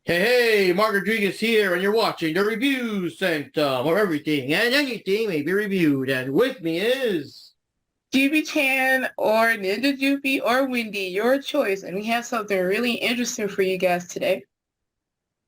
Hey, Mark Rodriguez here, and you're watching the review Sanctum, where everything and anything may be reviewed. And with me is... Jupi-chan or Ninja Jupi or Wendy, your choice. And we have something really interesting for you guys today.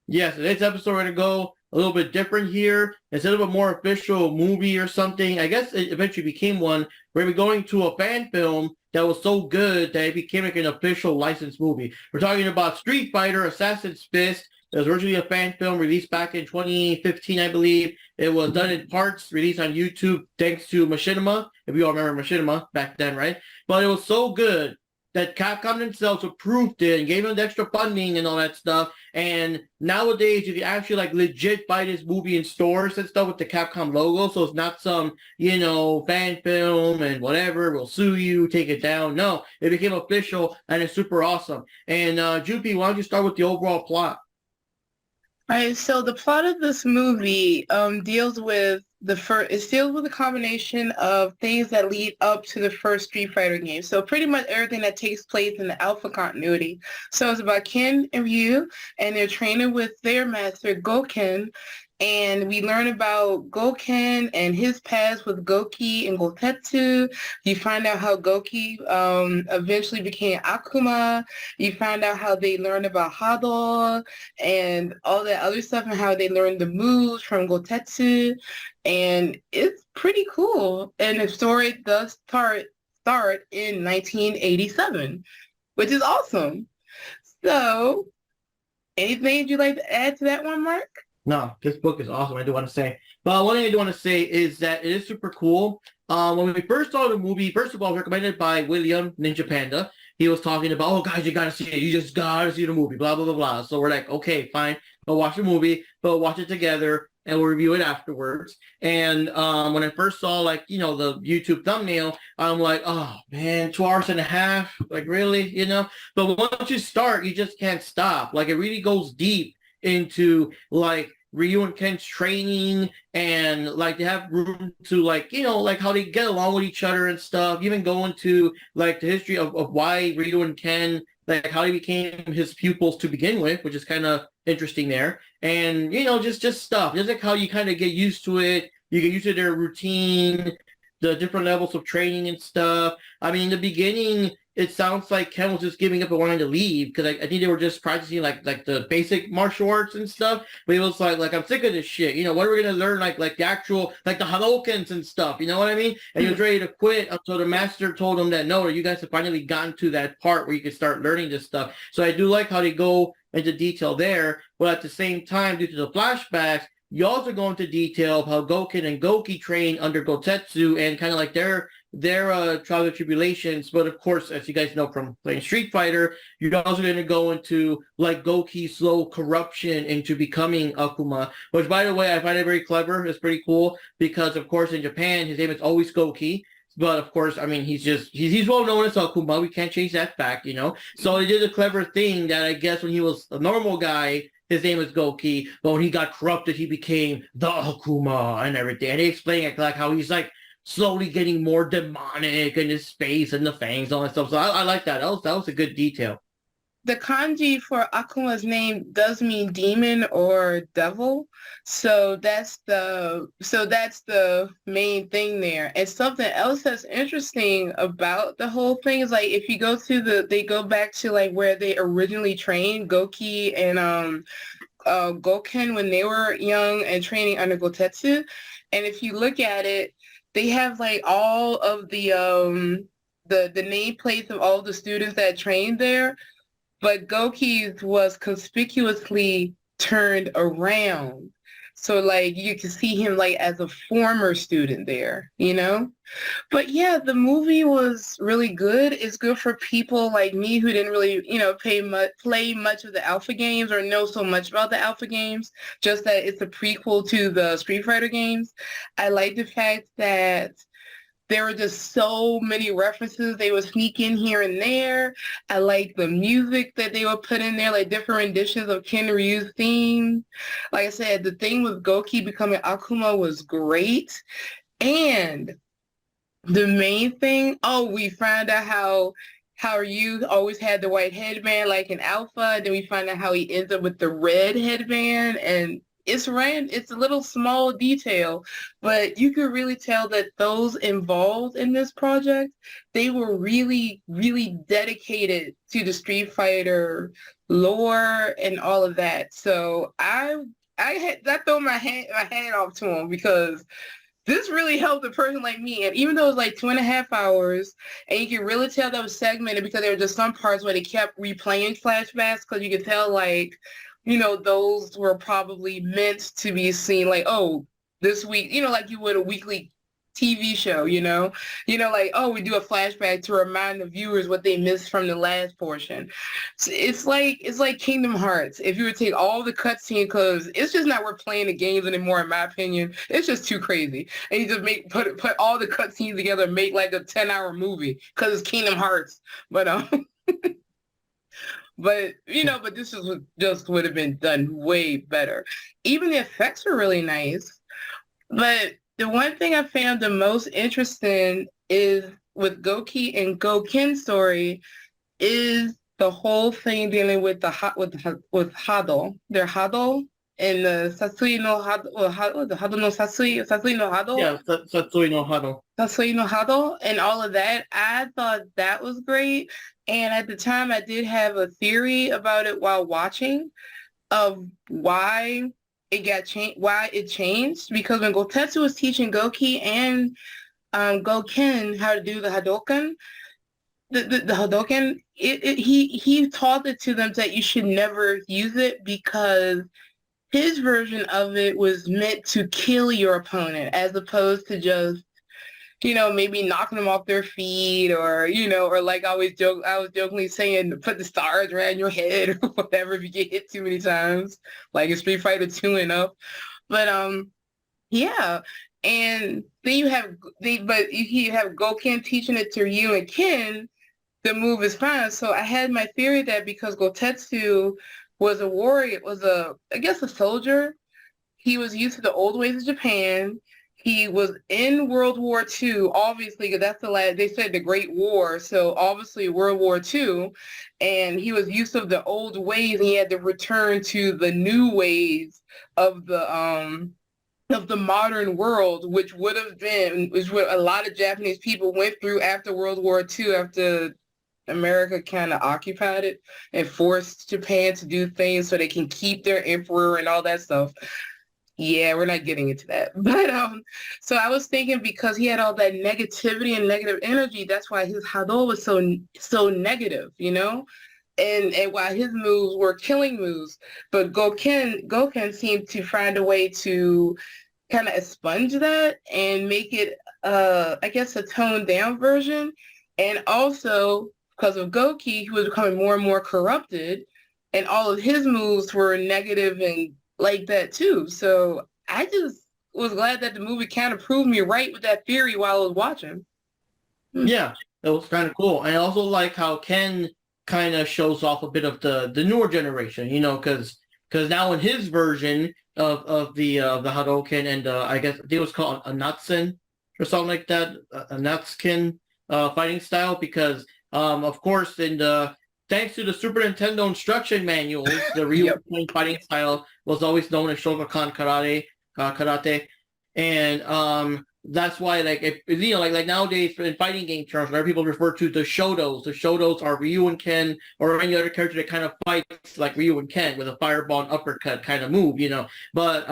Yes, today's episode we're going to go a little bit different here. Instead of a more official movie or something, I guess it eventually became one. We're going to be going to a fan film that was so good that it became like an official licensed movie. We're talking about Street Fighter Assassin's Fist. It was originally a fan film released back in 2015, I believe. It was done in parts, released on YouTube thanks to Machinima, if you all remember Machinima back then, right? But it was so good that Capcom themselves approved it and gave them the extra funding and all that stuff. And nowadays, you can actually like legit buy this movie in stores and stuff with the Capcom logo. So it's not some, fan film and whatever, we'll sue you, take it down. No, it became official and it's super awesome. And Jupi, why don't you start with the overall plot? All right, so the plot of this movie deals with it deals with a combination of things that lead up to the first Street Fighter game. So pretty much everything that takes place in the Alpha continuity. So it's about Ken and Ryu, and they're training with their master Gouken, and we learn about Gouken and his past with Goki and Gotetsu. You find out how Goki eventually became Akuma. You find out how they learned about Hado and all that other stuff and how they learned the moves from Gotetsu. And it's pretty cool. And the story does start in 1987, which is awesome. So, anything you'd like to add to that one, Mark? No, this book is awesome. I do want to say, but one thing I do want to say is that it is super cool. When we first saw the movie, first of all, it was recommended by William Ninja Panda. He was talking about, oh guys, you gotta see it. You just gotta see the movie. Blah blah blah blah. So we're like, okay, fine. We'll watch the movie, but we'll watch it together and we'll review it afterwards. And when I first saw the YouTube thumbnail, I'm like, oh man, 2 hours and a half. Like really. But once you start, you just can't stop. Like it really goes deep into like Ryu and Ken's training and like they have room to like how they get along with each other and stuff. Even go into like the history of why Ryu and Ken, like how they became his pupils to begin with, which is kind of interesting there. And just stuff. Just like how you kind of get used to it. You get used to their routine, the different levels of training and stuff. I mean, in the beginning, it sounds like Ken was just giving up and wanting to leave because I think they were just practicing like the basic martial arts and stuff. But he was like I'm sick of this shit. What are we gonna learn like the actual like the Hadokens and stuff? You know what I mean? And he was ready to quit until the master told him that no, you guys have finally gotten to that part where you can start learning this stuff. So I do like how they go into detail there, but at the same time, due to the flashbacks, you also go into detail of how Gouken and Goki train under Gotetsu and kind of like their trials and tribulations. But of course, as you guys know from playing Street Fighter, you're also going to go into like Goki's slow corruption into becoming Akuma, which by the way, I find it very clever. It's pretty cool because of course in Japan, his name is always Goki. But of course, I mean, he's well known as Akuma. We can't change that fact. So he did a clever thing that I guess when he was a normal guy, his name was Goki, but when he got corrupted, he became the Akuma and everything. And he explained like how he's like slowly getting more demonic in his face and the fangs and all that stuff. So I like that. That was a good detail. The kanji for Akuma's name does mean demon or devil. So that's the main thing there. And something else that's interesting about the whole thing is like if you go to they go back to like where they originally trained Goki and Gouken when they were young and training under Gotetsu. And if you look at it, they have like all of the nameplates of all the students that trained there, but Goki's was conspicuously turned around. So like you can see him like as a former student there. But yeah, the movie was really good. It's good for people like me who didn't really, play much of the Alpha games or know so much about the Alpha games, just that it's a prequel to the Street Fighter games. I like the fact that there were just so many references they would sneak in here and there. I like the music that they would put in there, like different renditions of Ken Ryu's theme. Like I said, the thing with Goki becoming Akuma was great. And the main thing, we found out how how Ryu always had the white headband like in Alpha, and then we find out how he ends up with the red headband, and it's a little small detail, but you could really tell that those involved in this project, they were really, really dedicated to the Street Fighter lore and all of that. So I throw my hand off to him because this really helped a person like me. And even though it was like 2.5 hours, and you can really tell that was segmented because there were just some parts where they kept replaying flashbacks because you could tell like, those were probably meant to be seen like, oh, this week, like you would a weekly TV show, like, oh, we do a flashback to remind the viewers what they missed from the last portion. So it's like Kingdom Hearts. If you would take all the cutscenes, because it's just not worth playing the games anymore, in my opinion. It's just too crazy. And you just put all the cutscenes together and make like a 10-hour movie because it's Kingdom Hearts. But but this just would have been done way better. Even the effects were really nice. But the one thing I found the most interesting is with Goki and Gouken's story is the whole thing dealing with with Hado, their Hado and the Satsui no Hado, the Hado no Satsui no Hado. Yeah, Satsui No Hado. Satsui no Hado and all of that. I thought that was great. And at the time, I did have a theory about it while watching of why it changed, because when Gotetsu was teaching Goki and Gouken how to do the Hadoken, the Hadoken, he taught it to them that you should never use it because his version of it was meant to kill your opponent as opposed to just maybe knocking them off their feet or like I was jokingly saying, put the stars around your head or whatever if you get hit too many times, like in Street Fighter 2 and up. But yeah. And then you have Gouken teaching it to Ryu and Ken, the move is fine. So I had my theory that because Gotetsu was a warrior, I guess a soldier, he was used to the old ways of Japan. He was in World War II, obviously, because that's they said the Great War, so obviously World War II, and he was used to the old ways, and he had to return to the new ways of the modern world, which what a lot of Japanese people went through after World War II, after America kind of occupied it and forced Japan to do things so they can keep their emperor and all that stuff. Yeah, we're not getting into that. But so I was thinking because he had all that negativity and negative energy, that's why his Hado was so negative, and why his moves were killing moves. But Gouken seemed to find a way to kind of expunge that and make it I guess a toned down version. And also because of Goki, he was becoming more and more corrupted, and all of his moves were negative and like that too. So I just was glad that the movie kind of proved me right with that theory while I was watching. Yeah, that was kind of cool. And I also like how Ken kind of shows off a bit of the newer generation, because now in his version of the Hadoken and I guess it was called a Natsen or something like that, a Natsuken fighting style, because of course thanks to the Super Nintendo instruction manuals, the Ryu fighting style was always known as Shotokan karate, and that's why like nowadays in fighting game terms, where people refer to the Shotos. The Shotos are Ryu and Ken or any other character that kind of fights like Ryu and Ken with a fireball and uppercut kind of move, But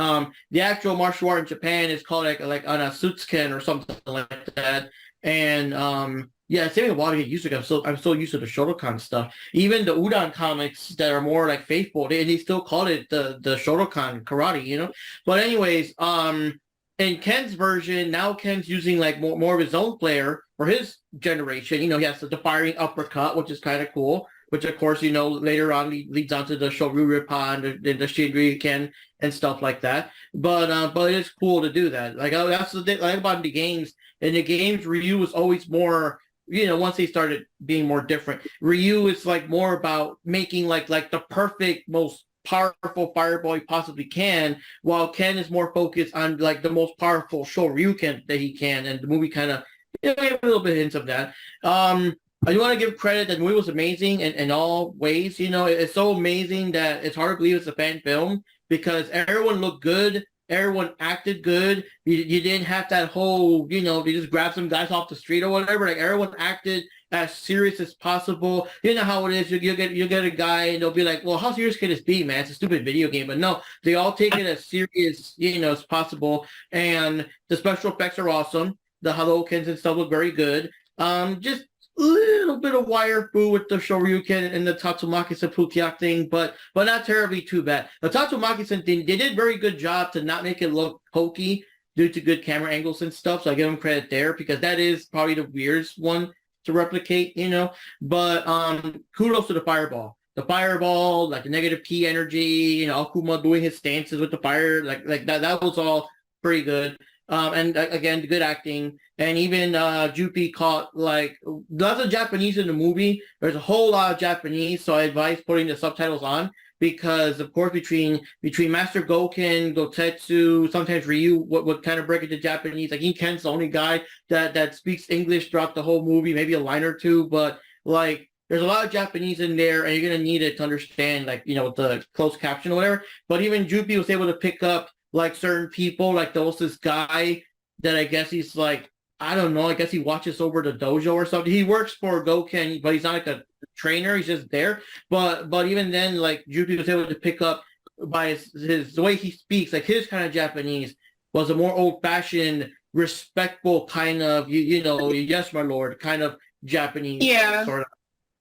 the actual martial art in Japan is called like Anasutsuken or something like that, and yeah, it's taking a while to get used to. I'm so used to the Shotokan stuff. Even the Udon comics that are more like faithful, they still call it the Shotokan karate, But anyways, in Ken's version, now Ken's using like more of his own flair for his generation. He has the firing uppercut, which is kind of cool. Which of course, later on leads on to the Shoryu Rippan, the Shinryu and stuff like that. But it is cool to do that. Like that's the thing like about the games. In the games, Ryu was always more. Once they started being more different, Ryu is like more about making like the perfect, most powerful fireball he possibly can, while Ken is more focused on like the most powerful Shoryuken that he can, and the movie kind of a little bit hints of that. I do want to give credit that the movie was amazing in all ways. You know, it's so amazing that it's hard to believe it's a fan film because everyone looked good. Everyone acted good. You didn't have that whole, you know, they just grab some guys off the street or whatever. Like everyone acted as serious as possible. You know how it is. You get a guy and they'll be like, well, how serious can this be, man? It's a stupid video game. But no, they all take it as serious, you know, as possible. And the special effects are awesome. The Hadokens and stuff look very good. Just little bit of wire foo with the Shoryuken and the Tatsumaki Seppuku thing, but not terribly too bad. The Tatsumaki thing, they did very good job to not make it look hokey due to good camera angles and stuff, so I give them credit there because that is probably the weirdest one to replicate, you know. But kudos to the fireball. The fireball, like the negative P energy, you know, Akuma doing his stances with the fire, like that was all pretty good. And again, good acting. And even Jupi caught like lots of Japanese in the movie. There's a whole lot of Japanese, so I advise putting the subtitles on because, of course, between Master Gouken, Gotetsu, sometimes Ryu would kind of break into Japanese. Like Ken's the only guy that speaks English throughout the whole movie, maybe a line or two, but like there's a lot of Japanese in there, and you're gonna need it to understand, like, you know, with the closed caption or whatever. But even Jupi was able to pick up like certain people, like there was this guy that I guess he's like, I don't know, I guess he watches over the dojo or something. He works for Gouken, but he's not like a trainer, he's just there. But even then, like Jupi was able to pick up by his the way he speaks, like his kind of Japanese was a more old-fashioned, respectful kind of, you know, yes, my lord, kind of Japanese sort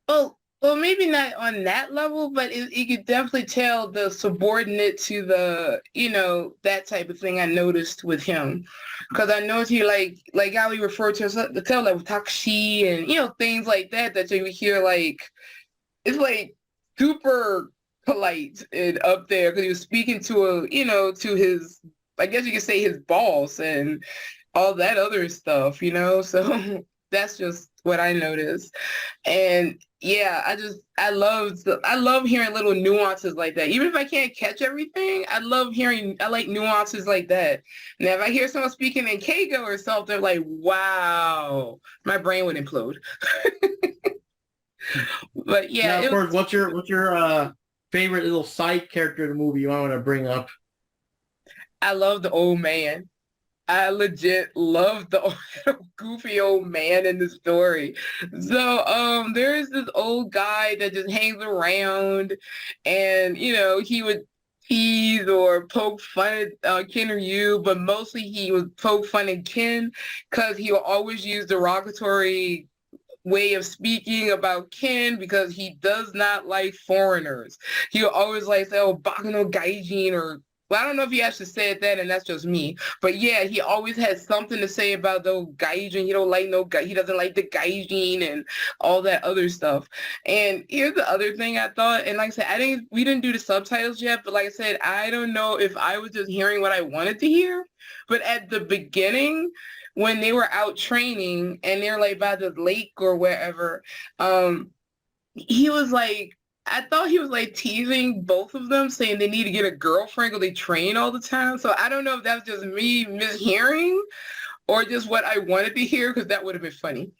of. Well, maybe not on that level, but you could definitely tell the subordinate to the, you know, that type of thing I noticed with him. Because I noticed he like how he referred to the tell like taxi and, you know, things like that you would hear like, it's like super polite and up there because he was speaking to a, you know, to his, I guess you could say his boss and all that other stuff, you know, so that's just what I noticed. And yeah, I love hearing little nuances like that. Even if I can't catch everything, I like nuances like that. Now, if I hear someone speaking in Keigo or something, like, wow, my brain would implode. But yeah. Now, of course, what's your favorite little side character in the movie you want to bring up? I love the old man. I legit love the goofy old man in the story. So there's this old guy that just hangs around and, you know, he would tease or poke fun at Ken or Ryu, but mostly he would poke fun at Ken because he will always use derogatory way of speaking about Ken because he does not like foreigners. He'll always like say, oh, Baka no Gaijin or well, I don't know if he actually said that, and that's just me. But yeah, he always has something to say about the gaijin. He doesn't like the gaijin and all that other stuff. And here's the other thing I thought, and like I said, we didn't do the subtitles yet, but like I said, I don't know if I was just hearing what I wanted to hear. But at the beginning, when they were out training and they're like by the lake or wherever, he was like, I thought he was like teasing both of them, saying they need to get a girlfriend because they train all the time. So I don't know if that's just me mishearing or just what I wanted to hear because that would have been funny.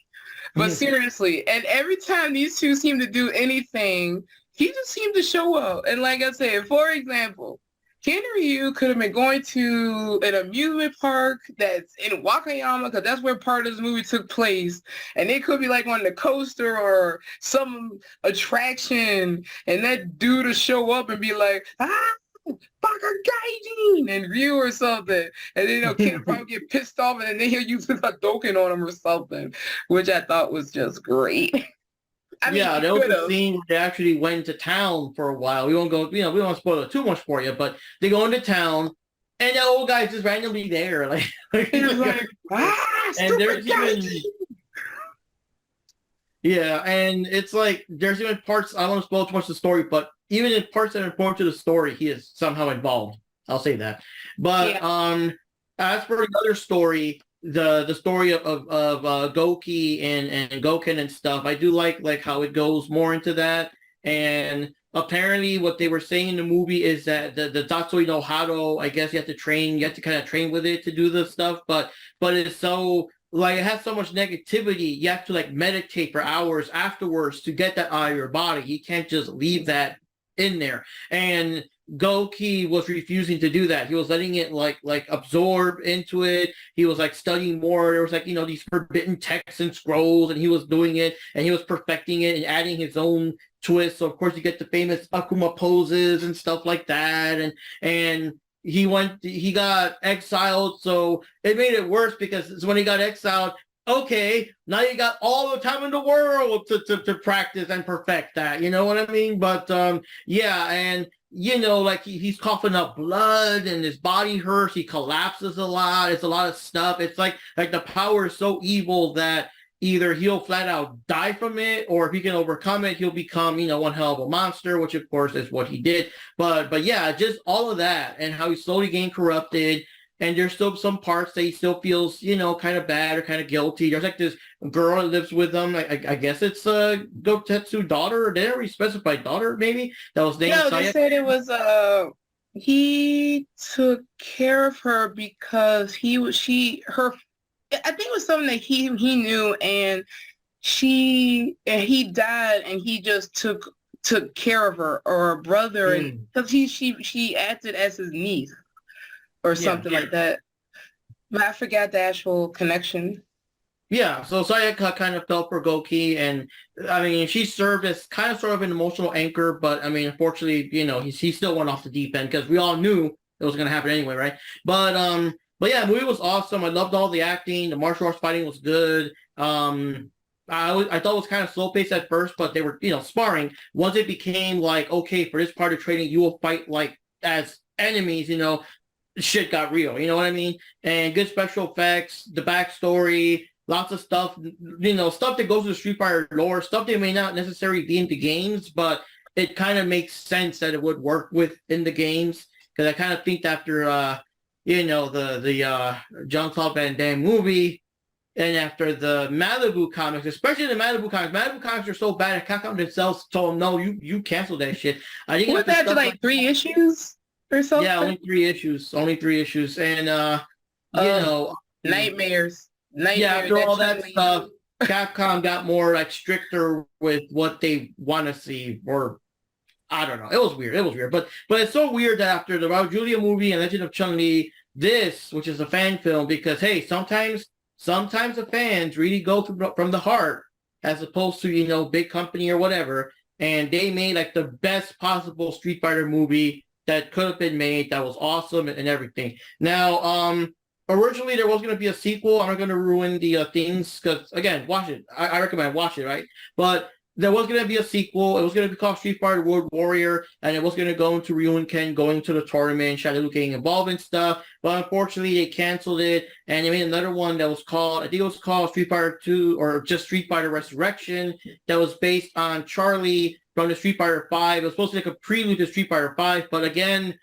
But seriously, and every time these two seem to do anything, he just seemed to show up. And like I said, for example, Ken and Ryu could have been going to an amusement park that's in Wakayama because that's where part of this movie took place. And they could be like on the coaster or some attraction. And that dude will show up and be like, Baka Gaijin and Ryu or something. And then, you know, Ken probably get pissed off and then he'll use a Hadouken on him or something, which I thought was just great. I mean, yeah, there was a scene where they actually went to town for a while. We won't go, you know, we don't want to spoil it too much for you, but they go into town, and the old guy's just randomly there, like, and there's even, yeah, and it's like there's even parts. I don't want to spoil too much of the story, but even in parts that are important to the story, he is somehow involved. I'll say that. But as for the other story, the story of Gouki and Gouken and stuff, I do like how it goes more into that. And apparently what they were saying in the movie is that the Satsui No Hado, I guess you have to kind of train with it to do this stuff, but it's so like it has so much negativity, you have to like meditate for hours afterwards to get that out of your body. You can't just leave that in there. And Goki was refusing to do that. He was letting it like absorb into it. He was like studying more. There was like, these forbidden texts and scrolls, and he was doing it and he was perfecting it and adding his own twist. So of course you get the famous Akuma poses and stuff like that. And he got exiled, so it made it worse because when he got exiled, okay, now you got all the time in the world to practice and perfect that. You know what I mean? But yeah, and like he's coughing up blood and his body hurts. He collapses a lot. It's a lot of stuff. It's like the power is so evil that either he'll flat out die from it, or if he can overcome it, he'll become, one hell of a monster, which of course is what he did. But yeah, just all of that and how he slowly gained corrupted. And there's still some parts that he still feels, kind of bad or kind of guilty. There's like this girl that lives with him. I guess it's Gotetsu's daughter, or they already specified daughter, maybe, that was named No, Saya. they said it was he took care of her because he I think it was something that he knew, and he died, and he just took care of her, or a brother, and because she acted as his niece or something like that. But I forgot the actual connection. Yeah, so Sayaka kind of fell for Goki, and I mean, she served as kind of sort of an emotional anchor, but I mean, unfortunately, he still went off the deep end because we all knew it was going to happen anyway, right? But yeah, the movie was awesome. I loved all the acting. The martial arts fighting was good. I thought it was kind of slow paced at first, but they were, sparring. Once it became like, okay, for this part of training, you will fight like as enemies, shit got real. You know what I mean? And good special effects, the backstory, lots of stuff, stuff that goes to the Street Fighter lore, stuff that may not necessarily be in the games, but it kind of makes sense that it would work in the games. Because I kind of think after, the Jean-Claude Van Damme movie, and after the Malibu comics, especially the Malibu comics are so bad that Capcom themselves told them, no, you cancel that shit. I think was that like 3 issues or something? Yeah, only 3 issues. And nightmares. Yeah, after all that stuff, Capcom got more like stricter with what they want to see, or I don't know. It was weird. But it's so weird that after the Raul Julia movie and Legend of Chun-Li, this, which is a fan film, because hey, sometimes the fans really go from the heart, as opposed to, big company or whatever, and they made like the best possible Street Fighter movie that could have been made, that was awesome and everything. Now, originally there was going to be a sequel. I'm not going to ruin the things, because again, watch it. I recommend watch it, right? But there was going to be a sequel. It was going to be called Street Fighter World Warrior, and it was going to go into Ryu and Ken going to the tournament, Shadow Luke getting involved and stuff. But unfortunately, they canceled it, and they made another one that was called, I think it was called Street Fighter 2, or just Street Fighter Resurrection, that was based on Charlie from the Street Fighter 5. It was supposed to be like a prelude to Street Fighter 5, but again,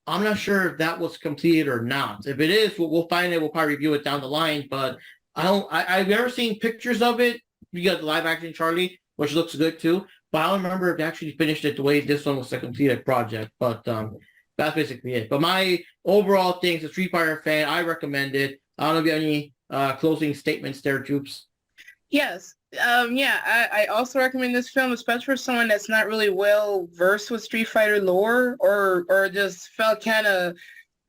I'm not sure if that was completed or not. If it is, we'll find it. We'll probably review it down the line, but I've never seen pictures of it. You got the live action Charlie, which looks good too. But I don't remember if they actually finished it the way this one was a completed project. But that's basically it. But my overall thing as a Street Fighter fan, I recommend it. I don't know if you have any closing statements there, Jupes. Yes. I also recommend this film, especially for someone that's not really well versed with Street Fighter lore, or just felt kind of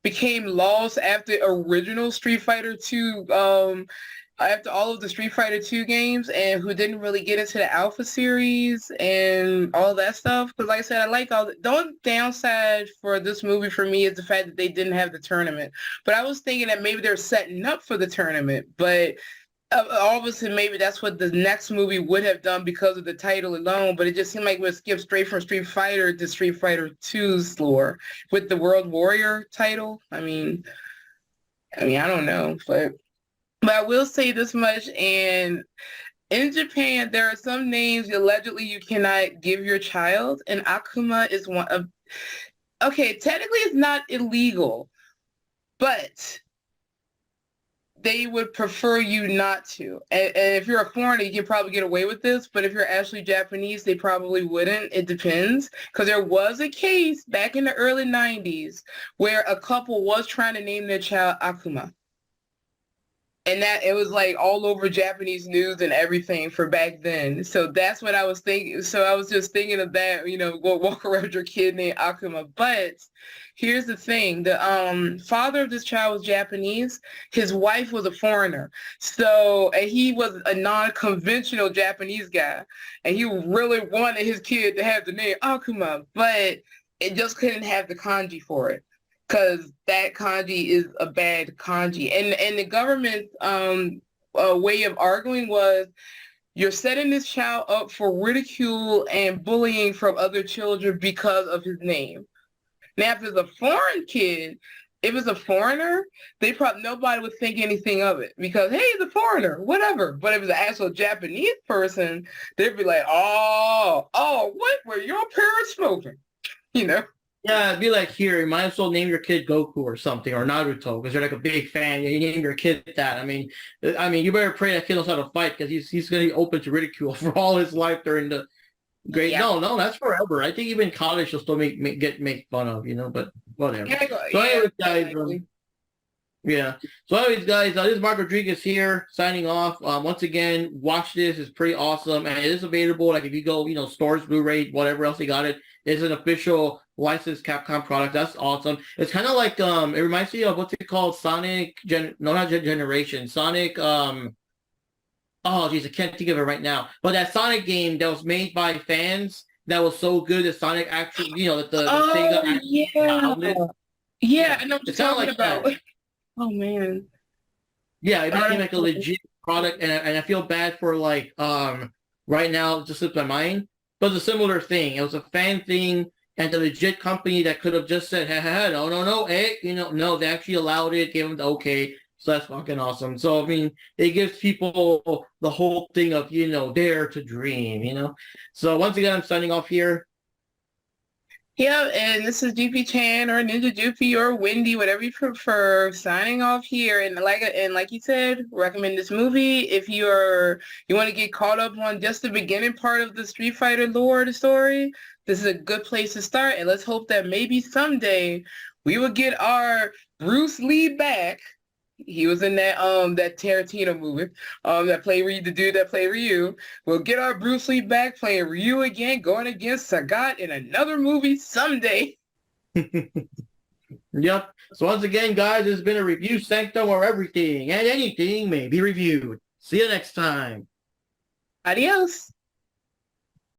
became lost after original Street Fighter 2, after all of the Street Fighter 2 games, and who didn't really get into the Alpha series and all that stuff. Because like I said, I like the only downside for this movie for me is the fact that they didn't have the tournament. But I was thinking that maybe they're setting up for the tournament, but obviously maybe that's what the next movie would have done because of the title alone, but it just seemed like we skipped straight from Street Fighter to Street Fighter 2's lore with the World Warrior title. I mean, I don't know, but I will say this much, and in Japan, there are some names allegedly you cannot give your child, and Akuma is one of, okay, technically it's not illegal, but they would prefer you not to. And if you're a foreigner, you can probably get away with this, but if you're actually Japanese, they probably wouldn't. It depends. Because there was a case back in the early 90s where a couple was trying to name their child Akuma. And that it was like all over Japanese news and everything for back then. So that's what I was thinking. So I was just thinking of that, go walk around with your kid named Akuma. But here's the thing. The father of this child was Japanese. His wife was a foreigner. So, and he was a non-conventional Japanese guy. And he really wanted his kid to have the name Akuma, but it just couldn't have the kanji for it, because that kanji is a bad kanji. And the government's way of arguing was, you're setting this child up for ridicule and bullying from other children because of his name. Now, if it's a foreign kid, if it's a foreigner, nobody would think anything of it because, hey, he's a foreigner, whatever. But if it's an actual Japanese person, they'd be like, what were your parents smoking? Yeah, it'd be like, here, you might as well name your kid Goku or something, or Naruto, because you're like a big fan. You name your kid that. I mean, you better pray that kid knows how to fight, because he's going to be open to ridicule for all his life during the great. Yeah. No, that's forever. I think even college will still make fun of, but whatever. So anyways, guys, yeah. So anyways, guys, this is Mark Rodriguez here signing off. Once again, watch this. It's pretty awesome, and it is available. Like if you go, stores, Blu-ray, whatever else you got it. It's an official licensed Capcom product. That's awesome. It's kind of like it reminds me of what's it called? Sonic Generation. Sonic oh geez, I can't think of it right now. But that Sonic game that was made by fans that was so good that Sonic actually, that the Sega actually found it. Yeah, I know what you're talking like about. That. Oh man. Yeah, it became like a legit product, and I feel bad for like right now it just slipped my mind. But it's a similar thing. It was a fan thing, and the legit company that could have just said, hey, no, hey, no, they actually allowed it, gave them the okay. So that's fucking awesome. So, I mean, it gives people the whole thing of, dare to dream, So once again, I'm signing off here. Yeah, and this is Jupi Chan or Ninja Jupi or Wendy, whatever you prefer, signing off here. And like you said, recommend this movie if you want to get caught up on just the beginning part of the Street Fighter lore, the story. This is a good place to start, and let's hope that maybe someday we will get our Bruce Lee back. He was in that that Tarantino movie, that played Ryu, the dude that played Ryu. We'll get our Bruce Lee back playing Ryu again, going against Sagat in another movie someday. Yep. So once again, guys, it's been a review sanctum where everything and anything may be reviewed. See you next time. Adios.